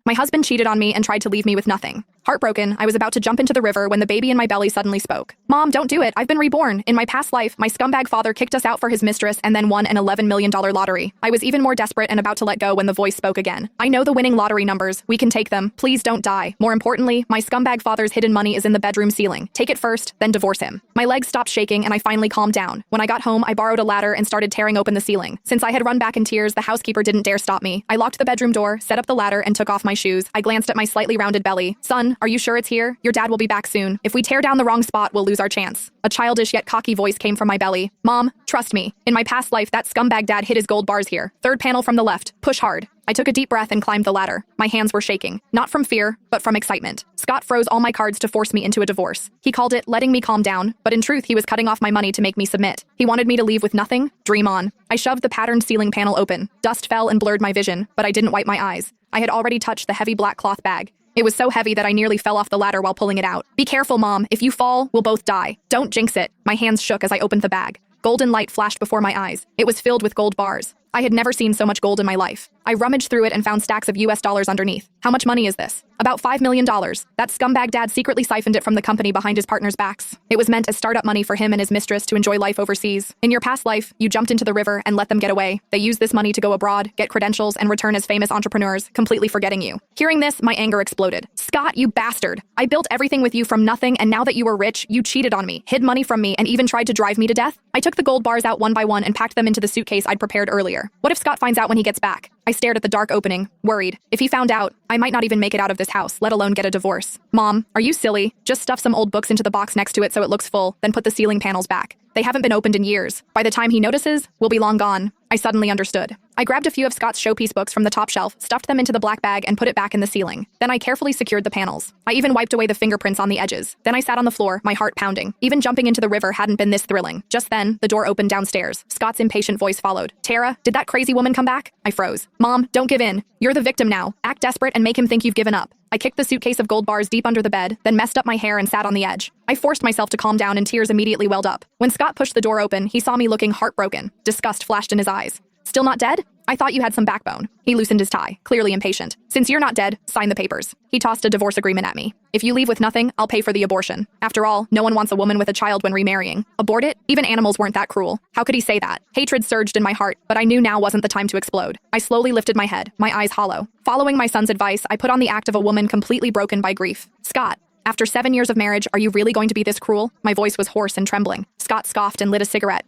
My husband cheated on me and tried to leave me with nothing. Heartbroken, I was about to jump into the river when the baby in my belly suddenly spoke. Mom, don't do it. I've been reborn. In my past life, my scumbag father kicked us out for his mistress and then won an $11 million lottery. I was even more desperate and about to let go when the voice spoke again. I know the winning lottery numbers. We can take them. Please don't die. More importantly, my scumbag father's hidden money is in the bedroom ceiling. Take it first, then divorce him. My legs stopped shaking and I finally calmed down. When I got home, I borrowed a ladder and started tearing open the ceiling. Since I had run back in tears, the housekeeper didn't dare stop me. I locked the bedroom door, set up the ladder, and took off my shoes. I glanced at my slightly rounded belly. Son, are you sure it's here? Your dad will be back soon. If we tear down the wrong spot, we'll lose our chance. A childish yet cocky voice came from my belly. Mom, trust me. In my past life, that scumbag dad hid his gold bars here. Third panel from the left. Push hard. I took a deep breath and climbed the ladder. My hands were shaking. Not from fear, but from excitement. Scott froze all my cards to force me into a divorce. He called it letting me calm down, but in truth, he was cutting off my money to make me submit. He wanted me to leave with nothing. Dream on. I shoved the patterned ceiling panel open. Dust fell and blurred my vision, but I didn't wipe my eyes. I had already touched the heavy black cloth bag. It was so heavy that I nearly fell off the ladder while pulling it out. Be careful, Mom. If you fall, we'll both die. Don't jinx it. My hands shook as I opened the bag. Golden light flashed before my eyes. It was filled with gold bars. I had never seen so much gold in my life. I rummaged through it and found stacks of US dollars underneath. How much money is this? About $5 million. That scumbag dad secretly siphoned it from the company behind his partner's backs. It was meant as startup money for him and his mistress to enjoy life overseas. In your past life, you jumped into the river and let them get away. They used this money to go abroad, get credentials, and return as famous entrepreneurs, completely forgetting you. Hearing this, my anger exploded. Scott, you bastard! I built everything with you from nothing, and now that you were rich, you cheated on me, hid money from me, and even tried to drive me to death? I took the gold bars out one by one and packed them into the suitcase I'd prepared earlier. What if Scott finds out when he gets back? I stared at the dark opening, worried. If he found out, I might not even make it out of this house, let alone get a divorce. Mom, are you silly? Just stuff some old books into the box next to it so it looks full, then put the ceiling panels back. They haven't been opened in years. By the time he notices, we'll be long gone. I suddenly understood. I grabbed a few of Scott's showpiece books from the top shelf, stuffed them into the black bag, and put it back in the ceiling. Then I carefully secured the panels. I even wiped away the fingerprints on the edges. Then I sat on the floor, my heart pounding. Even jumping into the river hadn't been this thrilling. Just then, the door opened downstairs. Scott's impatient voice followed. Tara, did that crazy woman come back? I froze. Mom, don't give in. You're the victim now. Act desperate and make him think you've given up. I kicked the suitcase of gold bars deep under the bed, then messed up my hair and sat on the edge. I forced myself to calm down and tears immediately welled up. When Scott pushed the door open, he saw me looking heartbroken. Disgust flashed in his eyes. Still not dead? I thought you had some backbone. He loosened his tie, clearly impatient. Since you're not dead, sign the papers. He tossed a divorce agreement at me. If you leave with nothing, I'll pay for the abortion. After all, no one wants a woman with a child when remarrying. Abort it? Even animals weren't that cruel. How could he say that? Hatred surged in my heart, but I knew now wasn't the time to explode. I slowly lifted my head, my eyes hollow. Following my son's advice, I put on the act of a woman completely broken by grief. Scott, after 7 years of marriage, are you really going to be this cruel? My voice was hoarse and trembling. Scott scoffed and lit a cigarette.